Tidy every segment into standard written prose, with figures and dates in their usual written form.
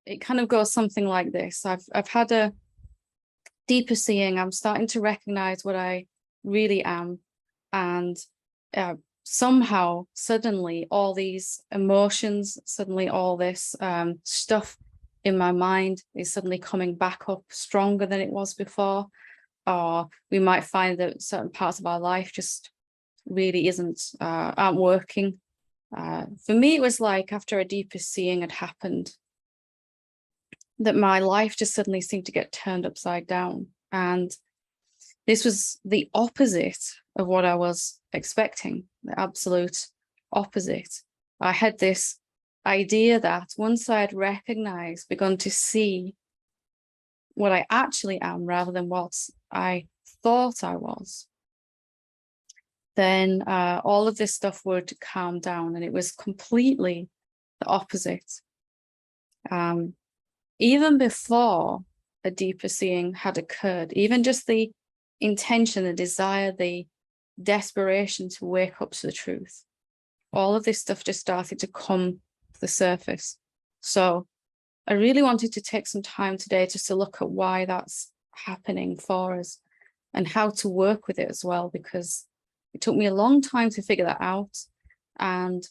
it kind of goes something like this. I've had a deeper seeing. I'm starting to recognize what I really am, and somehow suddenly all these emotions, suddenly all this stuff in my mind is suddenly coming back up stronger than it was before. Or we might find that certain parts of our life just really aren't working. For me, it was like after a deeper seeing had happened, that my life just suddenly seemed to get turned upside down. And this was the opposite of what I was expecting, the absolute opposite. I had this idea that once I had recognized, begun to see what I actually am rather than what I thought I was, then all of this stuff would calm down. And it was completely the opposite. Even before a deeper seeing had occurred, even just the intention, the desire, the desperation to wake up to the truth, all of this stuff just started to come to the surface. So I really wanted to take some time today just to look at why that's happening for us and how to work with it as well, because it took me a long time to figure that out. And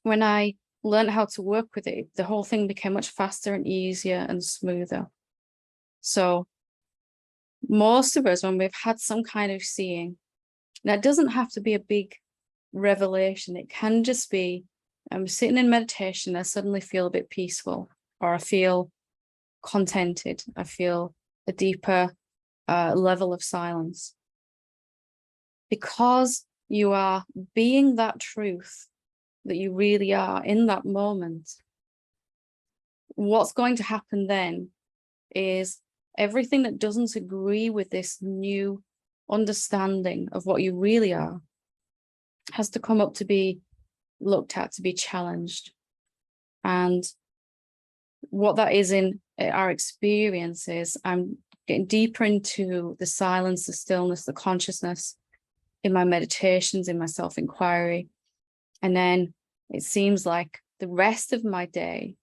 when I learned how to work with it, the whole thing became much faster and easier and smoother. So most of us, when we've had some kind of seeing, that doesn't have to be a big revelation. It can just be I'm sitting in meditation, I suddenly feel a bit peaceful, or I feel contented. I feel a deeper level of silence. Because you are being that truth that you really are in that moment, what's going to happen then is everything that doesn't agree with this new understanding of what you really are has to come up to be looked at, to be challenged. And what that is in our experiences, I'm getting deeper into the silence, the stillness, the consciousness in my meditations, in my self-inquiry. And then it seems like the rest of my day,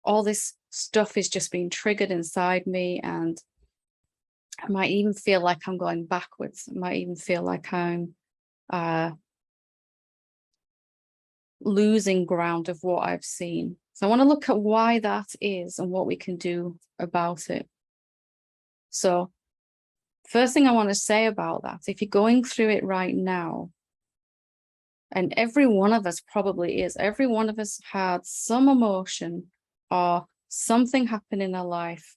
all this stuff is just being triggered inside me, and I might even feel like I'm going backwards. I might even feel like I'm losing ground of what I've seen. So I want to look at why that is and what we can do about it. So first thing I want to say about that, if you're going through it right now, and every one of us probably is, every one of us had some emotion or something happen in our life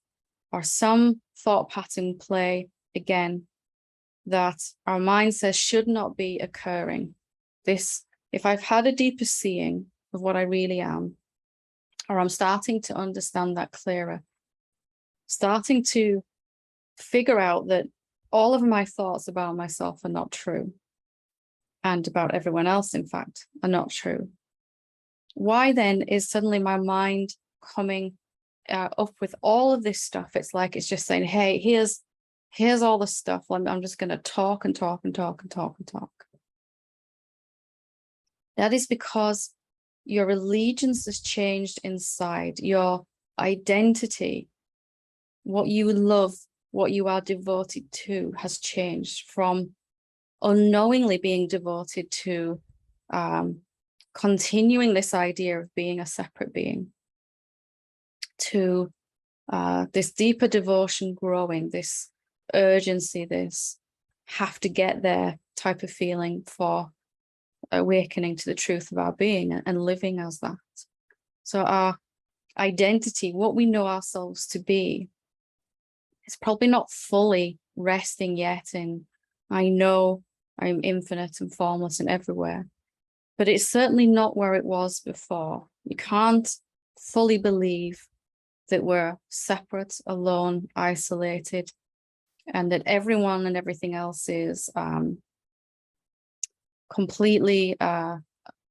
or some thought pattern play again that our mind says should not be occurring. This, if I've had a deeper seeing of what I really am, or I'm starting to understand that clearer, starting to figure out that all of my thoughts about myself are not true, and about everyone else, in fact, are not true. Why then is suddenly my mind coming up with all of this stuff? It's like it's just saying, hey, here's all the stuff. I'm just going to talk and talk and talk and talk and talk. That is because your allegiance has changed inside. Your identity, what you love, what you are devoted to has changed from unknowingly being devoted to continuing this idea of being a separate being to this deeper devotion growing, this urgency, this have to get there type of feeling for awakening to the truth of our being and living as that. So our identity, what we know ourselves to be, is probably not fully resting yet in, I know I'm infinite and formless and everywhere, but it's certainly not where it was before. You can't fully believe that we're separate, alone, isolated, and that everyone and everything else is completely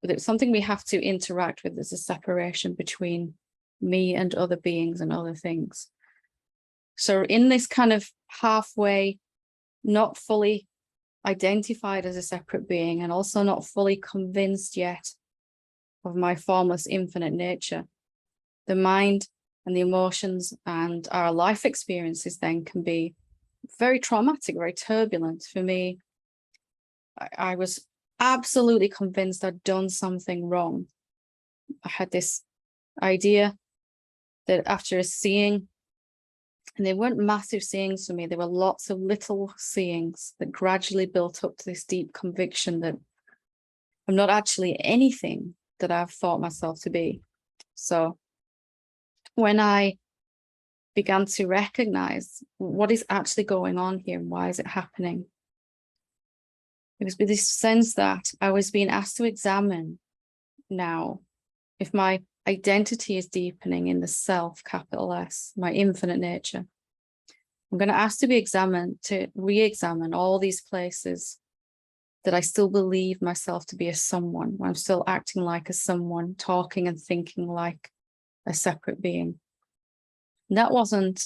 it's something we have to interact with. There's a separation between me and other beings and other things. So in this kind of halfway, not fully identified as a separate being, and also not fully convinced yet of my formless infinite nature, The mind and the emotions and our life experiences then can be very traumatic, very turbulent. For me, I was absolutely convinced I'd done something wrong. I had this idea that after a seeing, and they weren't massive seeings for me, there were lots of little seeings that gradually built up to this deep conviction that I'm not actually anything that I've thought myself to be. So when I began to recognize what is actually going on here and why is it happening, it was with this sense that I was being asked to examine now if my identity is deepening in the self, capital S, my infinite nature. I'm going to ask to be examined, to re-examine all these places that I still believe myself to be a someone, when I'm still acting like a someone, talking and thinking like a separate being. And that wasn't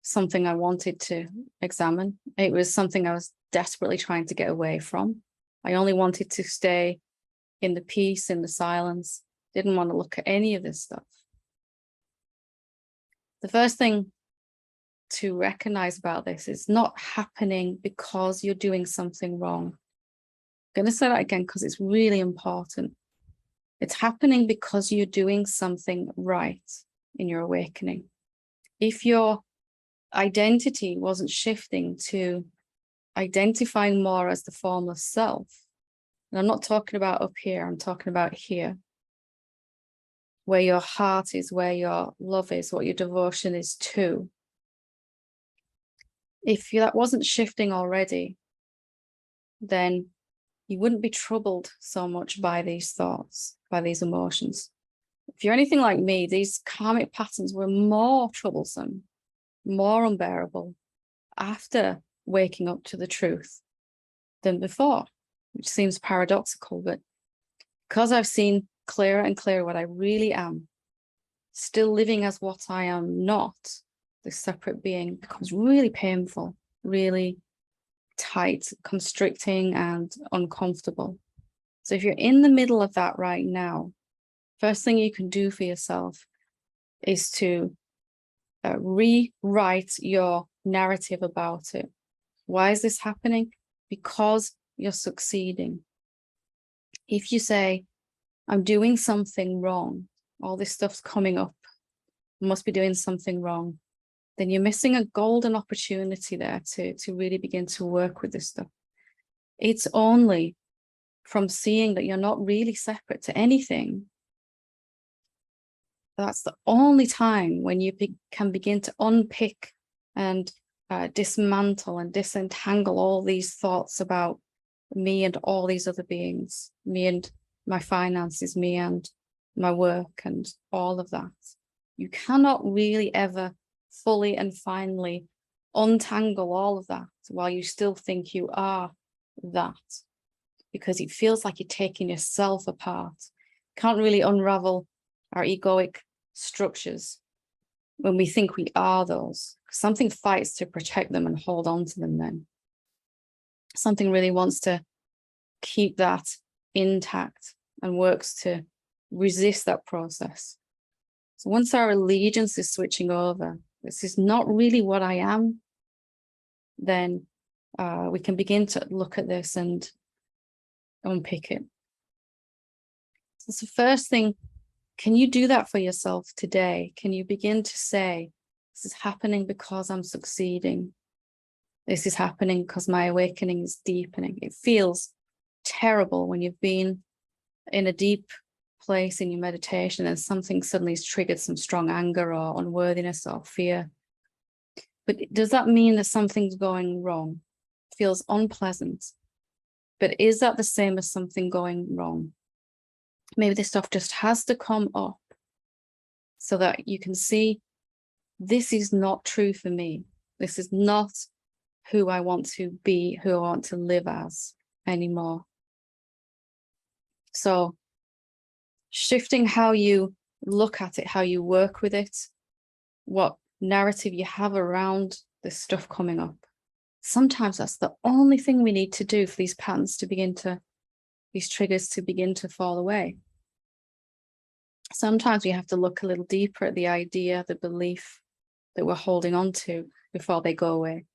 something I wanted to examine. It was something I was desperately trying to get away from. I only wanted to stay in the peace, in the silence, didn't want to look at any of this stuff. The first thing to recognize about this is not happening because you're doing something wrong. I'm going to say that again because it's really important. It's happening because you're doing something right in your awakening. If your identity wasn't shifting to identifying more as the formless self, and I'm not talking about up here, I'm talking about here, where your heart is, where your love is, what your devotion is to. If that wasn't shifting already, then you wouldn't be troubled so much by these thoughts, by these emotions. If you're anything like me, these karmic patterns were more troublesome, more unbearable after waking up to the truth than before, which seems paradoxical, but because I've seen clearer and clearer what I really am, still living as what I am not, this separate being, becomes really painful, really tight, constricting, and uncomfortable. So if you're in the middle of that right now, first thing you can do for yourself is to rewrite your narrative about it. Why is this happening? Because you're succeeding. If you say, I'm doing something wrong, all this stuff's coming up, I must be doing something wrong, then you're missing a golden opportunity there to really begin to work with this stuff. It's only from seeing that you're not really separate to anything, that's the only time when you can begin to unpick and dismantle and disentangle all these thoughts about me and all these other beings, me and my finances, me and my work and all of that. You cannot really ever fully and finally untangle all of that while you still think you are that, because it feels like you're taking yourself apart. Can't really unravel our egoic structures when we think we are those. Something fights to protect them and hold on to them then. Something really wants to keep that intact and works to resist that process. So once our allegiance is switching over, this is not really what I am, then we can begin to look at this and unpick it. So it's the first thing. Can you do that for yourself today? Can you begin to say, this is happening because I'm succeeding. This is happening because my awakening is deepening. It feels terrible when you've been in a deep place in your meditation and something suddenly has triggered some strong anger or unworthiness or fear. But does that mean that something's going wrong? It feels unpleasant. But is that the same as something going wrong? Maybe this stuff just has to come up so that you can see this is not true for me. This is not who I want to be, who I want to live as anymore. So shifting how you look at it, how you work with it, what narrative you have around this stuff coming up. Sometimes that's the only thing we need to do for these patterns to begin to, these triggers to begin to fall away. sometimes we have to look a little deeper at the idea, the belief that we're holding on to before they go away.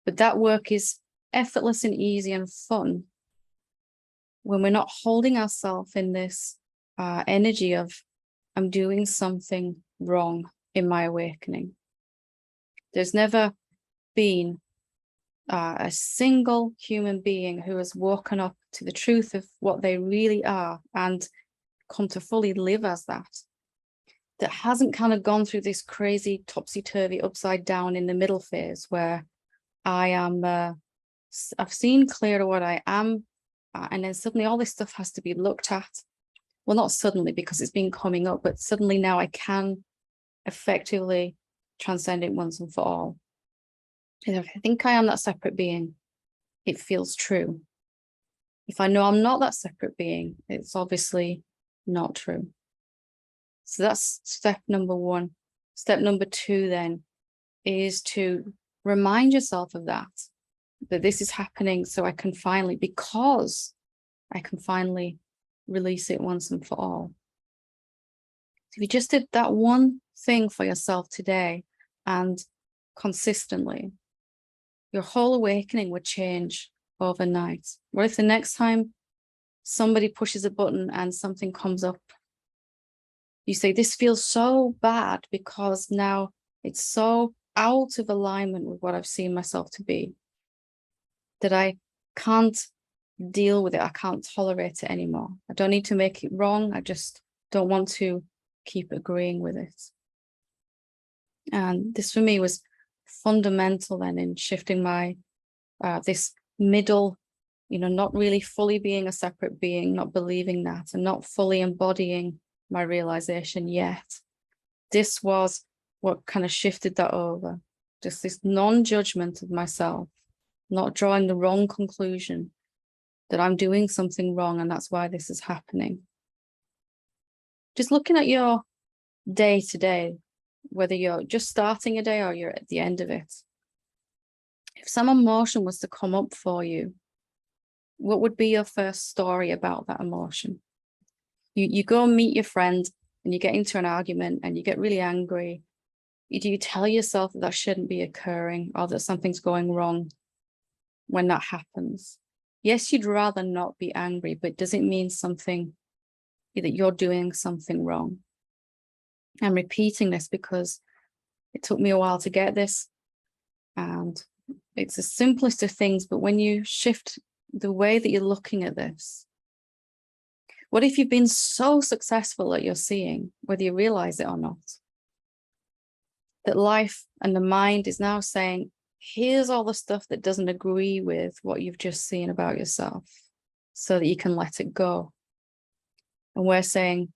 But that work is effortless and easy and fun when we're not holding ourselves in this energy of, I'm doing something wrong in my awakening. There's never been a single human being who has woken up to the truth of what they really are and come to fully live as that hasn't kind of gone through this crazy topsy-turvy upside down in the middle phase where I am I've seen clearer what I am, and then suddenly all this stuff has to be looked at. Well, not suddenly, because it's been coming up, but suddenly now I can effectively transcend it once and for all. And if I think I am that separate being, it feels true. If I know I'm not that separate being, it's obviously not true. So that's step number one. Step number two then is to remind yourself of that this is happening so I can finally, because I can finally release it once and for all. If you just did that one thing for yourself today and consistently, your whole awakening would change overnight. What if the next time somebody pushes a button and something comes up, you say, this feels so bad because now it's so out of alignment with what I've seen myself to be that I can't deal with it. I can't tolerate it anymore. I don't need to make it wrong. I just don't want to keep agreeing with it. And this for me was fundamental then in shifting my this middle, not really fully being a separate being, not believing that, and not fully embodying my realization yet. This was what kind of shifted that over. Just this non-judgment of myself, not drawing the wrong conclusion that I'm doing something wrong and that's why this is happening. Just looking at your day to day, whether you're just starting a day or you're at the end of it. If some emotion was to come up for you, what would be your first story about that emotion? You go and meet your friend and you get into an argument and you get really angry. Do you tell yourself that shouldn't be occurring or that something's going wrong when that happens? Yes, you'd rather not be angry, but does it mean something that you're doing something wrong? I'm repeating this because it took me a while to get this, and it's the simplest of things, but when you shift the way that you're looking at this, what if you've been so successful at your seeing, whether you realize it or not, that life and the mind is now saying, here's all the stuff that doesn't agree with what you've just seen about yourself so that you can let it go. And we're saying,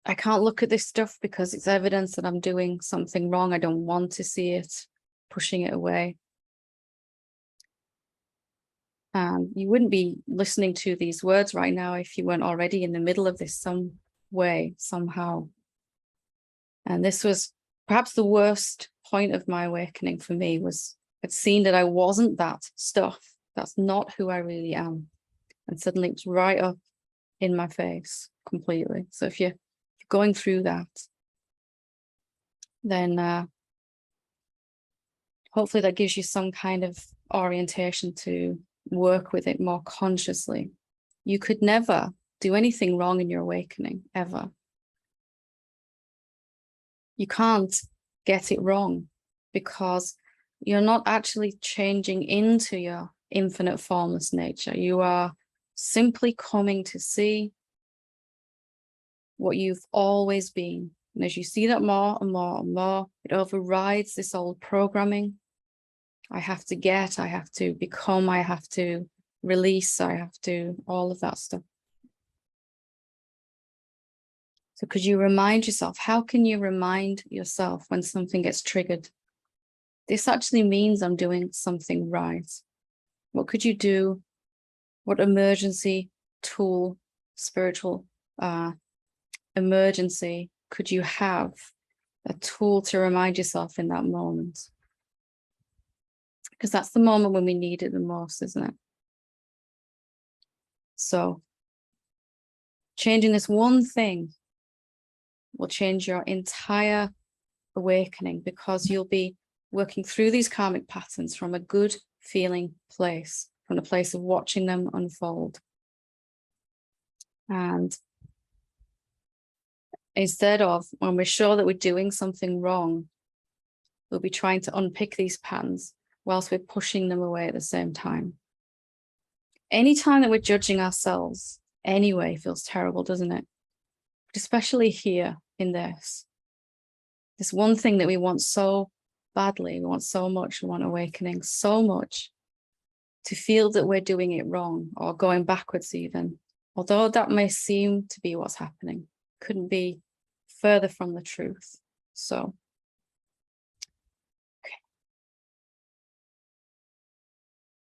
I can't look at this stuff because it's evidence that I'm doing something wrong. I don't want to see it, pushing it away. You wouldn't be listening to these words right now if you weren't already in the middle of this some way, somehow. And this was perhaps the worst point of my awakening for me, was I'd seen that I wasn't that stuff. That's not who I really am. And suddenly it's right up in my face completely. So if you're going through that, then hopefully that gives you some kind of orientation to work with it more consciously. You could never do anything wrong in your awakening, ever. You can't get it wrong because you're not actually changing into your infinite formless nature. You are simply coming to see what you've always been. And as you see that more and more and more, it overrides this old programming. I have to get, I have to become, I have to release, I have to, all of that stuff. So could you remind yourself? How can you remind yourself when something gets triggered? This actually means I'm doing something right. What could you do? What emergency tool, spiritual emergency could you have? A tool to remind yourself in that moment. Because that's the moment when we need it the most, isn't it? So changing this one thing will change your entire awakening, because you'll be working through these karmic patterns from a good feeling place, from the place of watching them unfold. And instead of, when we're sure that we're doing something wrong, we'll be trying to unpick these patterns whilst we're pushing them away at the same time. Anytime that we're judging ourselves anyway feels terrible, doesn't it? But especially here in this one thing that we want so badly, we want so much, we want awakening so much, to feel that we're doing it wrong or going backwards even, although that may seem to be what's happening, couldn't be further from the truth. So